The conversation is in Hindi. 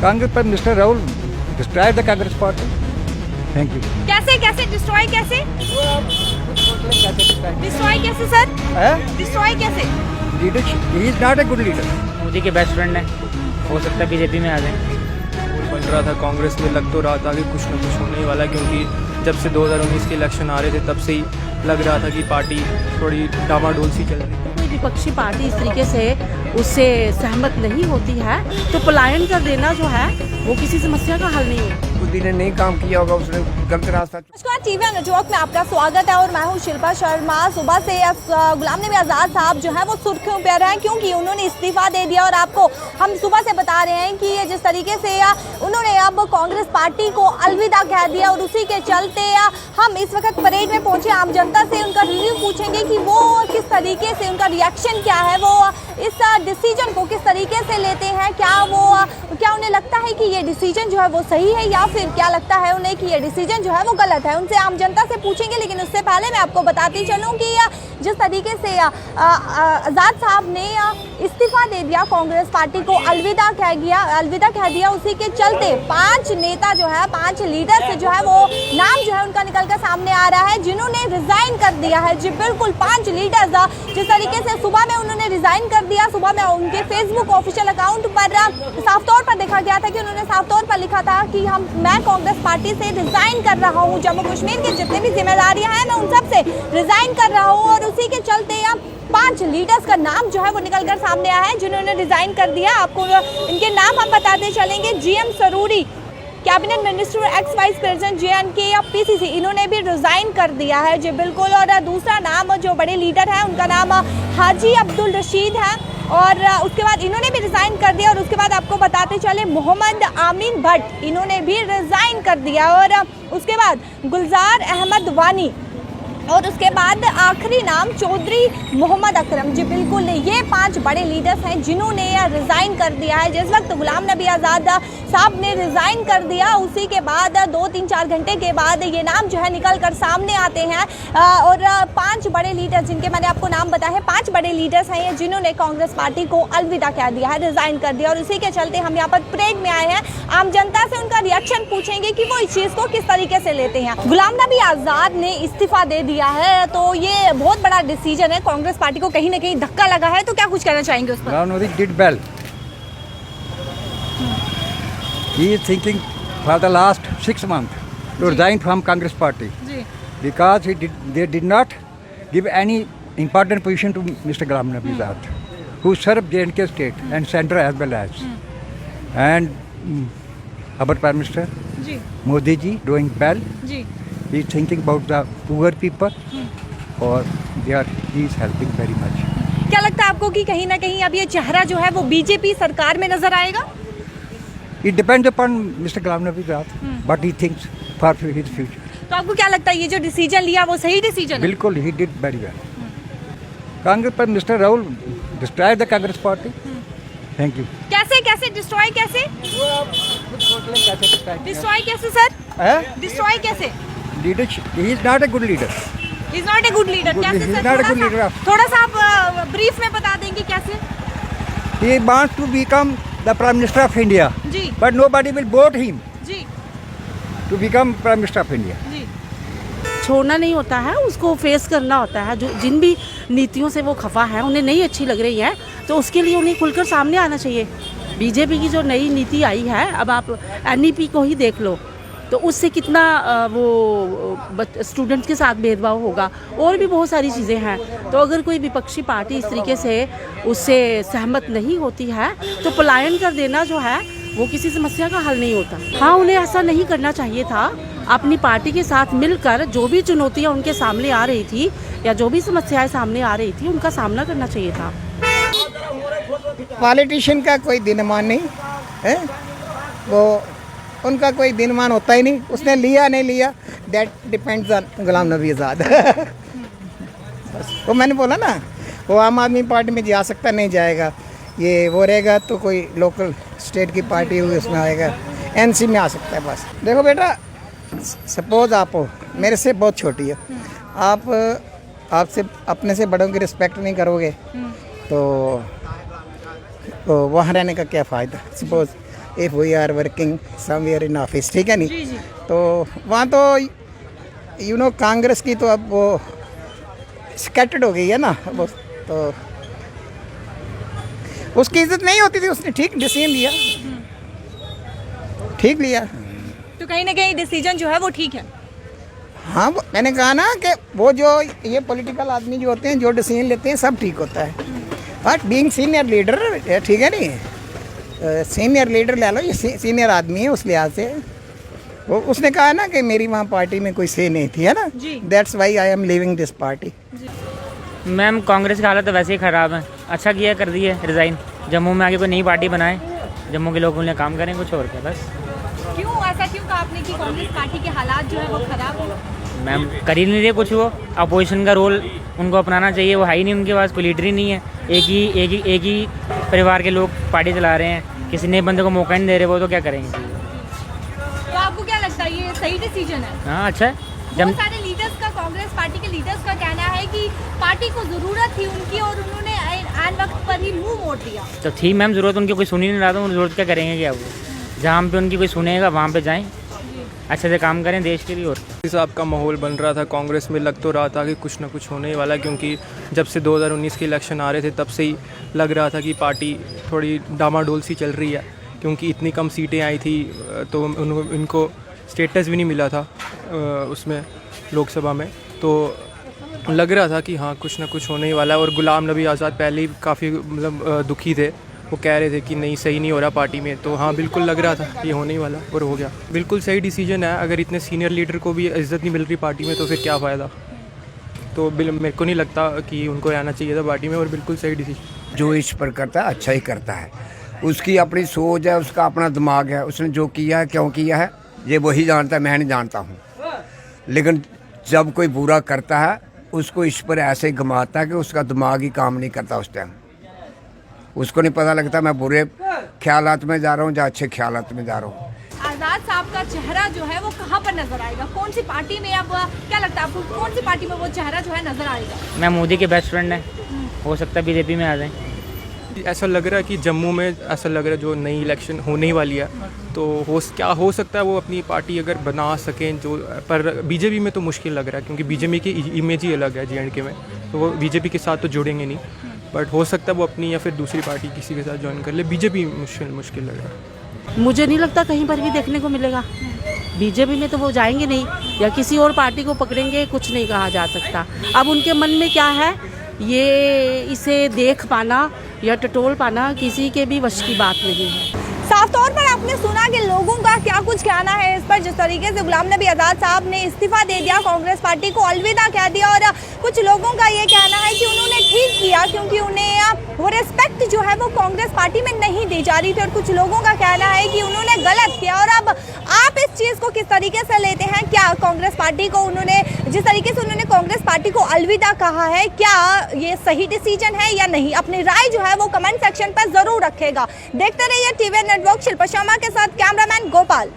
कांग्रेस पर mister Rahul destroy the Congress party. Thank you. कैसे कैसे डिस्ट्रॉय कैसे डिस्ट्रॉय कैसे सर डिस्ट्रॉय कैसे? Leadership, he is not a good leader. Modi के बेस्ट फ्रेंड है, हो सकता है बीजेपी में आ जाए। बन रहा था कांग्रेस में, लग तो रहा था कि कुछ ना कुछ होने ही वाला है, क्योंकि जब से 2019 के इलेक्शन आ रहे थे तब से ही लग रहा था कि पार्टी थोड़ी डामाडोल सी चल रही है। कोई विपक्षी पार्टी इस तरीके से उससे सहमत नहीं होती है तो पलायन कर देना जो है वो किसी समस्या का हल नहीं है। मोदी ने नहीं काम किया होगा, उसने गलत रास्ता। नमस्कार, टीवी नेटवर्क में आपका स्वागत है और मैं हूं शिल्पा शर्मा। सुबह से गुलाम नबी आज़ाद साहब जो है वो सुर्खियों पर हैं क्योंकि उन्होंने इस्तीफा दे दिया और आपको हम सुबह से बता रहे हैं कि जिस तरीके से उन्होंने अब कांग्रेस पार्टी को अलविदा कह दिया और उसी के चलते हम इस वक्त परेड में पहुंचे। आम जनता से उनका रिव्यू पूछेंगे कि वो किस तरीके से, उनका रिएक्शन क्या है, वो इस डिसीजन को किस तरीके से लेते हैं, क्या उन्हें लगता है कि ये डिसीजन जो है वो सही है या फिर क्या लगता है उन्हें कि ये डिसीजन जो है वो गलत है। उनसे आम जनता से पूछेंगे, लेकिन उससे पहले मैं आपको बताती चलूं कि जिस तरीके से आज़ाद साहब ने इस्तीफा दे दिया, कांग्रेस पार्टी को अलविदा कह दिया, उसी के चलते 5 नेता जो है, 5 लीडर से जो है वो नाम जो है उनका निकल कर सामने आ रहा है जिन्होंने रिजाइन कर दिया है। जी बिल्कुल, 5 लीडर्स जिस तरीके से सुबह में उन्होंने रिजाइन कर दिया। सुबह में उनके फेसबुक ऑफिशियल अकाउंट पर साफ तौर पर देखा गया था कि उन्होंने साफ तौर पर लिखा था कि मैं कांग्रेस पार्टी से रिजाइन कर रहा हूं, जम्मू कश्मीर की जितनी भी जिम्मेदारियां हैं मैं उन सब से रिजाइन कर रहा हूं। और उसी के चलते 5 लीडर्स का नाम जो है वो निकल कर सामने आया है जिन्होंने रिजाइन कर दिया। आपको इनके नाम हम बताते चलेंगे। GM Saroori, cabinet minister, ex vice president JNK या PCC, इन्होंने भी रिजाइन कर दिया है। जी बिल्कुल। और दूसरा नाम जो बड़े लीडर है उनका नाम हाजी अब्दुल रशीद है और उसके बाद इन्होंने भी रिजाइन कर दिया। और उसके बाद आपको बताते चले मोहम्मद आमीन भट्ट, इन्होंने भी रिजाइन कर दिया। और उसके बाद गुलजार अहमद वानी और उसके बाद आखिरी नाम चौधरी मोहम्मद अकरम। जी बिल्कुल, ये 5 बड़े लीडर्स हैं जिन्होंने रिज़ाइन कर दिया है। जिस वक्त गुलाम नबी आज़ाद साहब ने रिज़ाइन कर दिया उसी के बाद 2-3-4 घंटे के बाद ये नाम जो है निकल कर सामने आते हैं। और 5 बड़े लीडर्स जिनके मैंने आपको नाम बताया है, 5 बड़े लीडर्स हैं ये जिन्होंने कांग्रेस पार्टी को अलविदा कह दिया है, रिज़ाइन कर दिया। और उसी के चलते हम यहाँ पर परेड में आए हैं। आम जनता से उनका रिएक्शन पूछेंगे कि वो इस चीज़ को किस तरीके से लेते हैं। गुलाम नबी आज़ाद ने इस्तीफा दे दिया है तो ये बहुत बड़ा डिसीजन है, कांग्रेस पार्टी को कहीं ना कहीं धक्का लगा है, तो क्या कुछ कहना चाहेंगे उस पर? Rahul Gandhi did well. He is thinking for the last 6 months to resign from Congress party because they did not give any important position to Mr. Ghulam Nabi Azad, who served J&K state and center as well as. And our Prime Minister Modi ji doing well. He is thinking about the poor people और he is helping very much. क्या लगता है आपको कि कहीं ना कहीं अब ये चेहरा जो है वो बीजेपी सरकार में नजर आएगा? It depends upon Mr. Ghulam Nabi Azad, but he thinks for his future. तो आपको क्या लगता है ये जो डिसीजन लिया वो सही डिसीजन है? बिल्कुल, he did very well. Congress पर mister Rahul destroy the Congress party. Thank you. कैसे कैसे डिस्ट्रॉय कैसे डिस्ट्रॉय कैसे सर डिस्ट्रॉय कैसे? Leadership, he is not a good leader. Is not a good leader. कैसे He is sir? not a good leader. थोड़ा सा आप ब्रीफ में बता देंगे कैसे? He wants to become the Prime Minister of India, ji but nobody will vote him ji to become Prime Minister of India. जी छोड़ना नहीं होता है, उसको फेस करना होता है। जो जिन भी नीतियों से वो खफा है, उन्हें नहीं अच्छी लग रही है तो उसके लिए उन्हें खुलकर सामने आना चाहिए। बीजेपी की जो नई नीति आई है, अब आप NEP को ही देख लो तो उससे कितना वो स्टूडेंट्स के साथ भेदभाव होगा और भी बहुत सारी चीज़ें हैं। तो अगर कोई विपक्षी पार्टी इस तरीके से उससे सहमत नहीं होती है तो पलायन कर देना जो है वो किसी समस्या का हल नहीं होता। हाँ, उन्हें ऐसा नहीं करना चाहिए था। अपनी पार्टी के साथ मिलकर जो भी चुनौतियाँ उनके सामने आ रही थी या जो भी समस्याएं सामने आ रही थी उनका सामना करना चाहिए था। पॉलिटिशियन का कोई दिनमान नहीं है, वो उनका कोई दिनमान होता ही नहीं। उसने लिया नहीं लिया, that depends on Ghulam Nabi Azad. बस वो मैंने बोला ना, वो आम आदमी पार्टी में जा सकता नहीं जाएगा, ये वो रहेगा तो कोई लोकल स्टेट की पार्टी हुई उसमें आएगा, NC में आ सकता है। बस देखो बेटा, सपोज आप हो, मेरे से बहुत छोटी है, आप आपसे अपने से बड़ों की रिस्पेक्ट नहीं करोगे तो वहाँ रहने का क्या फ़ायदा। Suppose if we are working somewhere in office, ठीक है जी, नहीं, जी। तो वहाँ तो कांग्रेस की तो अब वो स्कैटर्ड हो गई है ना वो, तो उसकी इज्जत नहीं होती थी, उसने ठीक डिसीजन लिया, ठीक लिया। तो कहीं ना कहीं डिसीजन जो है वो ठीक है। हाँ, मैंने कहा ना कि वो जो ये पॉलिटिकल आदमी जो होते हैं, जो डिसीजन लेते हैं, सब ठीक होता है। बट बीइंग सीनियर लीडर, ठीक है नहीं, सीनियर लीडर ले लो, ये सीनियर आदमी है उस लिहाज से। वो उसने कहा ना कि मेरी वहाँ पार्टी में कोई से नहीं थी, है ना, जी। That's why I am living this party. Ma'am Congress की हालत तो वैसे ही ख़राब है, अच्छा किया कर दी है रिज़ाइन, जम्मू में आके कोई नई पार्टी बनाए, जम्मू के लोगों के लिए काम करें, कुछ और क्या बस। क्यों ऐसा क्यों कहा आपने कि कांग्रेस पार्टी के हालात जो है वो खराब है? मैम कर ही नहीं रहे कुछ, वो अपोजिशन का रोल उनको अपनाना चाहिए, वो है ही नहीं उनके पास, कोई लीडर ही नहीं है, एक ही परिवार के लोग पार्टी चला रहे हैं, किसी नए बंदे को मौका नहीं दे रहे, वो तो क्या करेंगे। तो आपको क्या लगता है ये सही डिसीजन है? हाँ अच्छा है। बहुत सारे लीडर्स का, कांग्रेस पार्टी के लीडर्स का कहना है कि पार्टी को जरूरत थी उनकी और उन्होंने आन वक्त पर ही मुंह मोड़ दिया। तो थी मैम ज़रूरत, उनकी कोई सुन ही नहीं रहा, तो ज़रूरत क्या करेंगे क्या वो, जहाँ पे उनकी कोई सुनेगा वहाँ पे जाएं, अच्छे से काम करें देश के लिए। और हिसाब का माहौल बन रहा था कांग्रेस में, लग तो रहा था कि कुछ ना कुछ होने ही वाला, क्योंकि जब से 2019 के इलेक्शन आ रहे थे तब से ही लग रहा था कि पार्टी थोड़ी डामाडोल सी चल रही है, क्योंकि इतनी कम सीटें आई थी, तो इनको स्टेटस भी नहीं मिला था उसमें लोकसभा में, तो लग रहा था कि हाँ कुछ ना कुछ होने ही वाला है। और गुलाम नबी आज़ाद पहले ही काफ़ी मतलब दुखी थे, वो कह रहे थे कि नहीं सही नहीं हो रहा पार्टी में, तो हाँ बिल्कुल लग रहा था ये होने ही वाला और हो गया। बिल्कुल सही डिसीजन है, अगर इतने सीनियर लीडर को भी इज्जत नहीं मिल रही पार्टी में तो फिर क्या फ़ायदा। तो मेरे को नहीं लगता कि उनको आना चाहिए था पार्टी में, और बिल्कुल सही डिसीजन। जो इस पर करता है अच्छा ही करता है, उसकी अपनी सोच है, उसका अपना दिमाग है, उसने जो किया है क्यों किया है ये वही जानता है, मैं नहीं जानता हूँ। लेकिन जब कोई बुरा करता है उसको इस पर ऐसे घुमाता है कि उसका दिमाग ही काम नहीं करता उस टाइम, उसको नहीं पता लगता मैं बुरे ख्यालात में जा रहा हूँ या अच्छे ख्यालात में जा रहा हूँ। आजाद साहब का चेहरा जो है वो कहाँ पर नजर आएगा, कौन सी पार्टी में? अब क्या लगता है आपको कौन सी पार्टी में वो चेहरा जो है नजर आएगा? मैं मोदी के बेस्ट फ्रेंड है, हो सकता है बीजेपी में आ जाएं। ऐसा लग रहा है कि जम्मू में ऐसा लग रहा है जो नई इलेक्शन होने ही वाली है, तो क्या हो सकता है वो अपनी पार्टी अगर बना सकें, जो पर बीजेपी में तो मुश्किल लग रहा है, क्योंकि बीजेपी की इमेज ही अलग है JNK में, तो वो बीजेपी के साथ तो जुड़ेंगे नहीं, बट हो सकता है वो अपनी या फिर दूसरी पार्टी किसी के साथ ज्वाइन कर ले। बीजेपी मुश्किल लग रहा है। मुझे नहीं लगता कहीं पर भी देखने को मिलेगा, बीजेपी में तो वो जाएंगे नहीं, या किसी और पार्टी को पकड़ेंगे, कुछ नहीं कहा जा सकता। अब उनके मन में क्या है ये इसे देख पाना या टटोल पाना किसी के भी वश की बात नहीं है। साफ तौर पर आपने सुना कि लोगों का क्या कुछ कहना है इस पर, जिस तरीके से गुलाम नबी आज़ाद साहब ने इस्तीफा दे दिया, कांग्रेस पार्टी को अलविदा कह दिया, और कुछ लोगों का ये कहना है कि उन्होंने ठीक किया क्योंकि उन्हें वो रिस्पेक्ट जो है वो कांग्रेस पार्टी में नहीं दी जा रही थी, और कुछ लोगों का कहना है कि उन्होंने गलत किया। और अब आप इस चीज़ को किस तरीके से लेते हैं? क्या कांग्रेस पार्टी को उन्होंने जिस तरीके से उन्होंने कांग्रेस पार्टी को अलविदा कहा है, क्या ये सही डिसीजन है या नहीं? अपनी राय जो है वो कमेंट सेक्शन पर जरूर रखेगा। देखते रहिए TVN नेटवर्क। शिल्पा शर्मा के साथ कैमरामैन गोपाल।